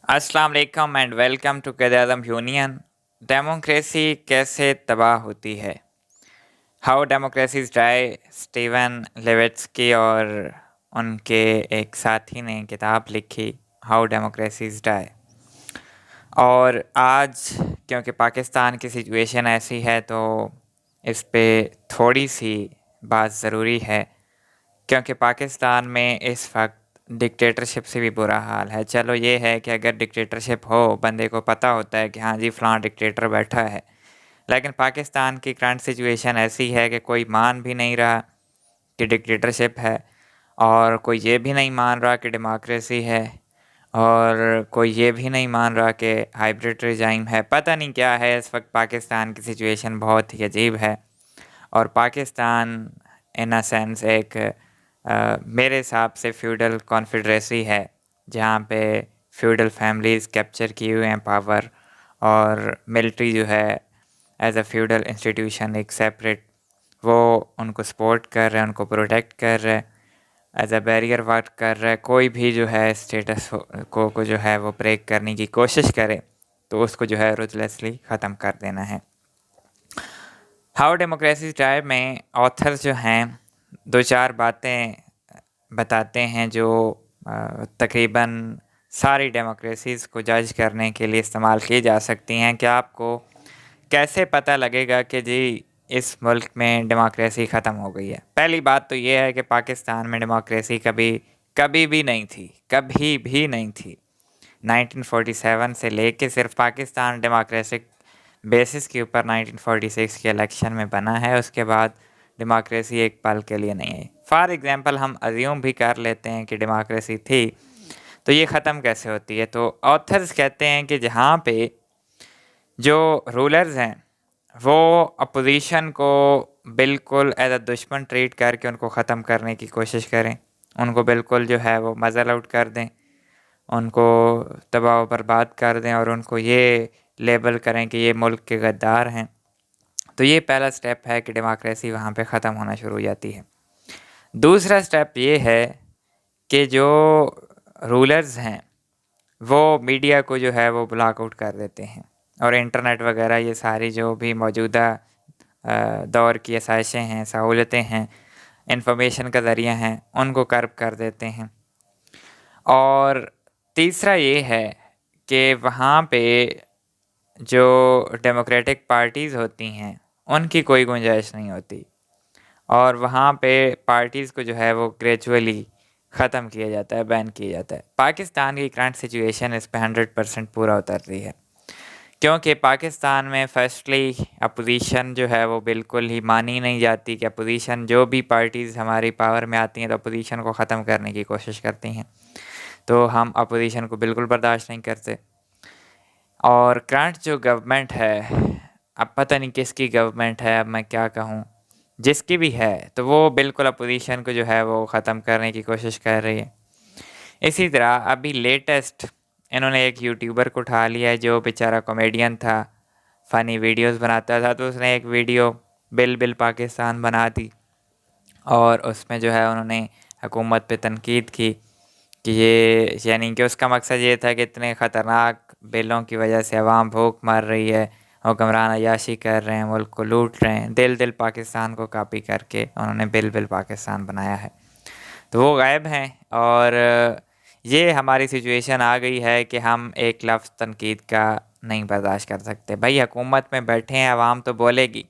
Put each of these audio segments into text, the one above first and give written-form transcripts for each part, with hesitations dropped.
अस्सलाम वालेकुम and welcome to Qayadat Union. Democracy कैसे तबाह होती है, how democracies die. Steven Levitsky और उनके एक साथी ने किताब लिखी हाउ डेमोक्रेसीज डाई। और आज क्योंकि पाकिस्तान की सिचुएशन ऐसी है तो इस पे थोड़ी सी बात ज़रूरी है, क्योंकि पाकिस्तान में इस वक्त डिक्टेटरशिप से भी बुरा हाल है। चलो ये है कि अगर डिक्टेटरशिप हो, बंदे को पता होता है कि हाँ जी फ़लाँ डिक्टेटर बैठा है, लेकिन पाकिस्तान की करंट सिचुएशन ऐसी है कि कोई मान भी नहीं रहा कि डिक्टेटरशिप है, और कोई ये भी नहीं मान रहा कि डेमोक्रेसी है, और कोई ये भी नहीं मान रहा कि हाइब्रिड रिजाइम है। पता नहीं क्या है, इस वक्त पाकिस्तान की सिचुएशन बहुत ही अजीब है। और पाकिस्तान इन अ सेंस एक मेरे हिसाब से फ्यूडल कॉन्फेडरेसी है, जहाँ पे फ्यूडल फैमिलीज़ कैप्चर किए हुए हैं पावर, और मिलिट्री जो है एज अ फ्यूडल इंस्टीट्यूशन एक सेपरेट, वो उनको सपोर्ट कर रहे हैं, उनको प्रोटेक्ट कर रहे हैं, एज अ बैरियर वर्क कर रहा है। कोई भी जो है स्टेटस को जो है वो ब्रेक करने की कोशिश करे तो उसको जो है रुथलेसली ख़त्म कर देना है। हाउ डेमोक्रेसी टाइप में ऑथर्स जो हैं दो चार बातें बताते हैं जो तकरीबन सारी डेमोक्रेसीज़ को जज करने के लिए इस्तेमाल की जा सकती हैं कि आपको कैसे पता लगेगा कि जी इस मुल्क में डेमोक्रेसी ख़त्म हो गई है। पहली बात तो ये है कि पाकिस्तान में डेमोक्रेसी कभी कभी भी नहीं थी, कभी भी नहीं थी। 1947 से लेके सिर्फ पाकिस्तान डेमोक्रेटिक बेसिस के ऊपर 1946 के इलेक्शन में बना है, उसके बाद डेमोक्रेसी एक पल के लिए नहीं है। फॉर एग्ज़ाम्पल हम अज्यूम भी कर लेते हैं कि डेमोक्रेसी थी, तो ये ख़त्म कैसे होती है। तो ऑथर्स कहते हैं कि जहाँ पे जो रूलर्स हैं वो अपोजिशन को बिल्कुल एज अ दुश्मन ट्रीट करके उनको ख़त्म करने की कोशिश करें, उनको बिल्कुल जो है वो मज़ल आउट कर दें, उनको तबाह बर्बाद कर दें, और उनको ये लेबल करें कि ये मुल्क के गद्दार हैं, तो ये पहला स्टेप है कि डेमोक्रेसी वहाँ पे ख़त्म होना शुरू हो जाती है। दूसरा स्टेप ये है कि जो रूलर्स हैं वो मीडिया को जो है वो ब्लॉक आउट कर देते हैं, और इंटरनेट वगैरह ये सारी जो भी मौजूदा दौर की आसाइशें हैं, सहूलतें हैं, इंफॉर्मेशन का ज़रिया हैं, उनको कर्ब कर देते हैं। और तीसरा ये है कि वहाँ पे जो डेमोक्रेटिक पार्टीज़ होती हैं उनकी कोई गुंजाइश नहीं होती, और वहाँ पे पार्टीज़ को जो है वो ग्रेजुअली ख़त्म किया जाता है, बैन किया जाता है। पाकिस्तान की करंट सिचुएशन इस पे 100% पूरा उतर रही है, क्योंकि पाकिस्तान में फर्स्टली अपोजिशन जो है वो बिल्कुल ही मानी नहीं जाती कि अपोजिशन जो भी पार्टीज़ हमारी पावर में आती हैं तो अपोजिशन को ख़त्म करने की कोशिश करती हैं, तो हम अपोजिशन को बिल्कुल बर्दाश्त नहीं करते। और करंट जो गवर्नमेंट है, अब पता नहीं किसकी गवर्नमेंट है, अब मैं क्या कहूँ, जिसकी भी है तो वो बिल्कुल अपोजिशन को जो है वो ख़त्म करने की कोशिश कर रही है। इसी तरह अभी लेटेस्ट इन्होंने एक यूट्यूबर को उठा लिया है जो बेचारा कॉमेडियन था, फ़नी वीडियोस बनाता था, तो उसने एक वीडियो बिल बिल पाकिस्तान बना दी, और उसमें जो है उन्होंने हुकूमत पे तनकीद की कि ये, यानी कि उसका मकसद ये था कि इतने ख़तरनाक बिलों की वजह से अवाम भूख मर रही है, हुक्मरान अय्याशी कर रहे हैं, मुल्क को लूट रहे हैं। दिल दिल पाकिस्तान को कॉपी करके उन्होंने बिल बिल पाकिस्तान बनाया है, तो वो गायब हैं। और ये हमारी सिचुएशन आ गई है कि हम एक लफ्ज़ तनकीद का नहीं बर्दाश्त कर सकते। भाई हुकूमत में बैठे हैं, अवाम तो बोलेगी।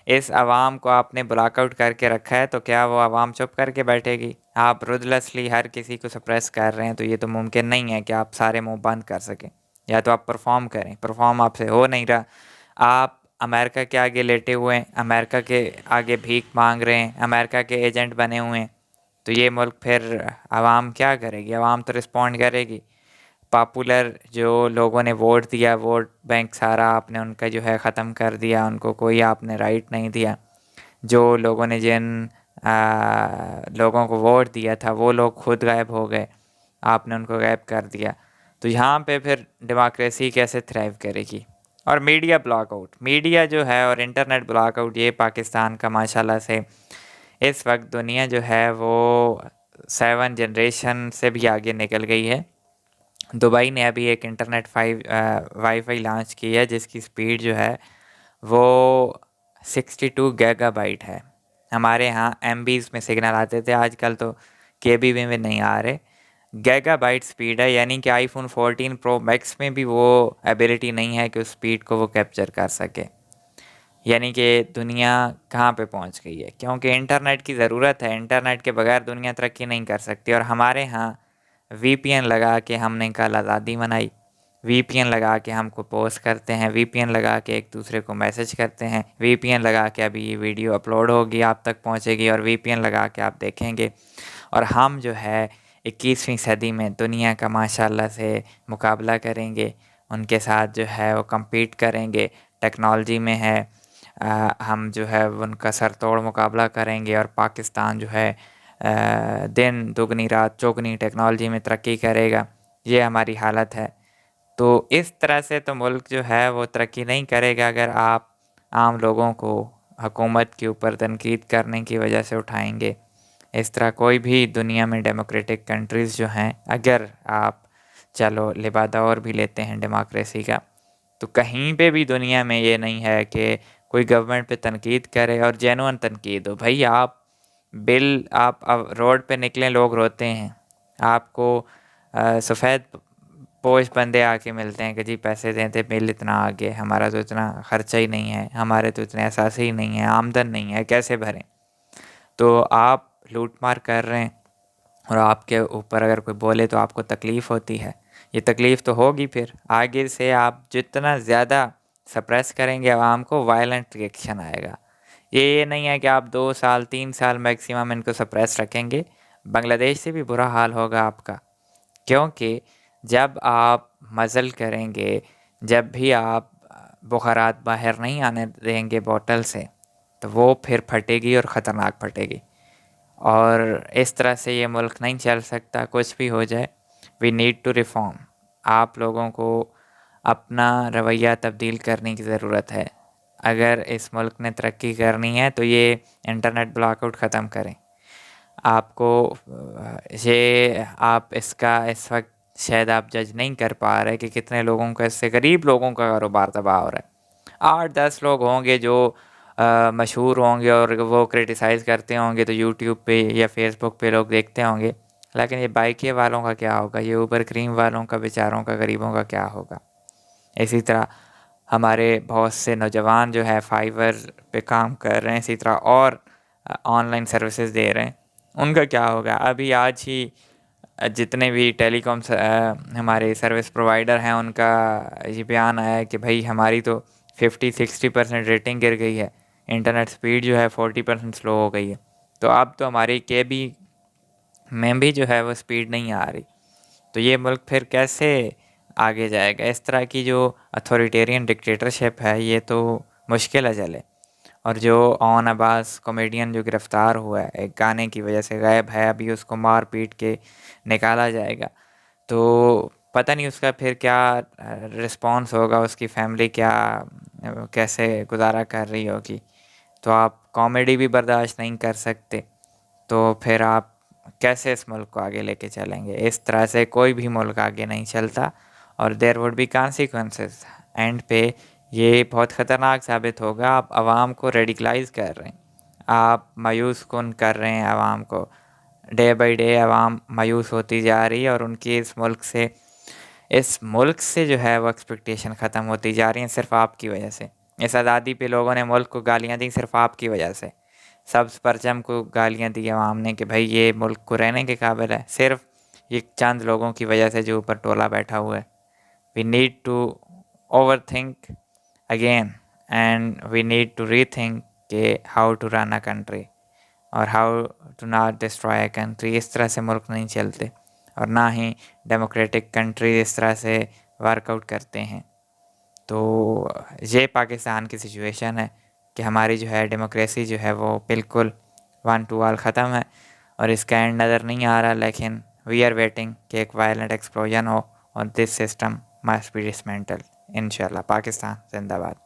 इस अवाम को आपने ब्लॉकआउट करके रखा है, तो क्या वो अवाम चुप करके बैठेगी? आप रुदलेसली हर किसी को सप्रेस कर रहे हैं, तो ये तो मुमकिन नहीं है कि आप सारे मुंह बंद कर सकें। या तो आप परफॉर्म करें, परफॉर्म आपसे हो नहीं रहा। आप अमेरिका के आगे लेटे हुए हैं, अमेरिका के आगे भीख मांग रहे हैं, अमेरिका के एजेंट बने हुए हैं, तो ये मुल्क फिर आवाम क्या करेगी? आवाम तो रिस्पॉन्ड करेगी। पॉपुलर जो लोगों ने वोट दिया, वोट बैंक सारा आपने उनका जो है ख़त्म कर दिया, उनको कोई आपने राइट नहीं दिया। जो लोगों ने जिन लोगों को वोट दिया था वो लोग खुद गायब हो गए, आपने उनको गायब कर दिया। तो यहाँ पे फिर डेमोक्रेसी कैसे थ्राइव करेगी? और मीडिया ब्लॉकआउट, मीडिया जो है और इंटरनेट ब्लॉकआउट, ये पाकिस्तान का माशाल्लाह से इस वक्त दुनिया जो है वो 7 जनरेशन से भी आगे निकल गई है। दुबई ने अभी एक इंटरनेट वाईफाई लॉन्च की है जिसकी स्पीड जो है वो 62 गीगाबाइट है। हमारे यहाँ एमबीज़ में सिग्नल आते थे, आजकल तो केबी में नहीं आ रहे, गीगाबाइट स्पीड है। यानी कि आईफोन 14 प्रो मैक्स में भी वो एबिलिटी नहीं है कि उस स्पीड को वो कैप्चर कर सके। यानी कि दुनिया कहाँ पे पहुँच गई है, क्योंकि इंटरनेट की ज़रूरत है। इंटरनेट के बगैर दुनिया तरक्की नहीं कर सकती। और हमारे यहाँ वीपीएन लगा के हमने कल आज़ादी मनाई, वीपीएन लगा के हमको पोस्ट करते हैं, वीपीएन लगा के एक दूसरे को मैसेज करते हैं, वीपीएन लगा के अभी ये वीडियो अपलोड होगी, आप तक पहुंचेगी, और वीपीएन लगा के आप देखेंगे। और हम जो है 21वीं सदी में दुनिया का माशाल्लाह से मुकाबला करेंगे, उनके साथ जो है वो compete करेंगे। टेक्नोलॉजी में है, हम जो है उनका सर तोड़ मुकाबला करेंगे। और पाकिस्तान जो है दिन दुगनी रात चौगनी टेक्नोलॉजी में तरक्की करेगा। ये हमारी हालत है। तो इस तरह से तो मुल्क जो है वो तरक्की नहीं करेगा अगर आप आम लोगों को हुकूमत के ऊपर तनकीद करने की वजह से उठाएंगे। इस तरह कोई भी दुनिया में डेमोक्रेटिक कंट्रीज़ जो हैं, अगर आप चलो लिबादा और भी लेते हैं डेमोक्रेसी का, तो कहीं पे भी दुनिया में ये नहीं है कि कोई गवर्नमेंट पे तनकीद करे और जेन्युइन तनकीद हो। भाई आप बिल आप अब रोड पे निकलें, लोग रोते हैं, आपको सफ़ेद पोश बंदे आके मिलते हैं कि जी पैसे देते, बिल इतना आ गया, हमारा तो इतना ख़र्चा ही नहीं है, हमारे तो इतने एहसास ही नहीं है, आमदन नहीं है, कैसे भरें। तो आप लूट मार कर रहे हैं और आपके ऊपर अगर कोई बोले तो आपको तकलीफ़ होती है। ये तकलीफ़ तो होगी, फिर आगे से आप जितना ज़्यादा सप्रेस करेंगे आवाम को, वायलेंट रिएक्शन आएगा। ये नहीं है कि आप 2 साल 3 साल मैक्सिमम इनको सप्रेस रखेंगे। बांग्लादेश से भी बुरा हाल होगा आपका, क्योंकि जब आप मज़ल करेंगे, जब भी आप बुखारात बाहर नहीं आने देंगे बोतल से, तो वो फिर फटेगी और ख़तरनाक फटेगी। और इस तरह से ये मुल्क नहीं चल सकता, कुछ भी हो जाए। We need to reform. आप लोगों को अपना रवैया तब्दील करने की ज़रूरत है। अगर इस मुल्क ने तरक्की करनी है तो ये इंटरनेट ब्लॉकआउट ख़त्म करें। आपको ये आप इसका इस वक्त शायद आप जज नहीं कर पा रहे कि कितने लोगों का, इससे गरीब लोगों का कारोबार तबाह हो रहा है। 8-10 लोग होंगे जो मशहूर होंगे और वो क्रिटिसाइज़ करते होंगे, तो यूट्यूब पे या फेसबुक पे लोग देखते होंगे। लेकिन ये बाइके वालों का क्या होगा, ये ऊबर क्रीम वालों का, बेचारों का, गरीबों का क्या होगा। इसी तरह हमारे बहुत से नौजवान जो है फाइवर पे काम कर रहे हैं, इसी तरह और ऑनलाइन सर्विसेज दे रहे हैं, उनका क्या होगा। अभी आज ही जितने भी टेलीकॉम हमारे सर्विस प्रोवाइडर हैं, उनका ये बयान आया है कि भाई हमारी तो 50-60% रेटिंग गिर गई है, इंटरनेट स्पीड जो है 40% स्लो हो गई है। तो अब तो हमारी केबी में भी जो है वो स्पीड नहीं आ रही। तो ये मुल्क फिर कैसे आगे जाएगा। इस तरह की जो अथॉरिटेरियन डिक्टेटरशिप है ये तो मुश्किल अजल है। और जो ओन अब्बास कॉमेडियन जो गिरफ़्तार हुआ है एक गाने की वजह से, गायब है, अभी उसको मार पीट के निकाला जाएगा। तो पता नहीं उसका फिर क्या रिस्पॉन्स होगा, उसकी फैमिली क्या कैसे गुजारा कर रही होगी। तो आप कॉमेडी भी बर्दाश्त नहीं कर सकते, तो फिर आप कैसे इस मुल्क को आगे लेके चलेंगे। इस तरह से कोई भी मुल्क आगे नहीं चलता और there would be consequences. End पे ये बहुत ख़तरनाक साबित होगा। आप आवाम को रेडिकलाइज़ कर रहे हैं, आप मायूस कन कर रहे हैं आवाम को। डे बाई डे आवाम मायूस होती जा रही है और उनकी इस मुल्क से जो है वो एक्सपेक्टेशन ख़त्म होती जा रही है, सिर्फ आपकी वजह से। इस आज़ादी पे लोगों ने मुल्क को गालियाँ दी सिर्फ आपकी वजह से। सब्ज़ परचम को गालियाँ दी आवाम ने कि भाई ये मुल्क को रहने के काबिल है, सिर्फ ये चंद लोगों की वजह से जो ऊपर टोला बैठा हुआ है। We need to overthink again and we need to rethink कि how to run a country और how to not destroy a country. इस तरह से मुल्क नहीं चलते और ना ही डेमोक्रेटिक कंट्री इस तरह से वर्कआउट करते हैं। तो ये पाकिस्तान की सिचुएशन है कि हमारी जो है डेमोक्रेसी जो है वो बिल्कुल वन टू ऑल ख़त्म है और इसका एंड नज़र नहीं आ रहा। लेकिन वी आर वेटिंग कि एक वायलेंट एक्सप्लोजन हो और this system must be dismantle. इंशाल्लाह। पाकिस्तान जिंदाबाद।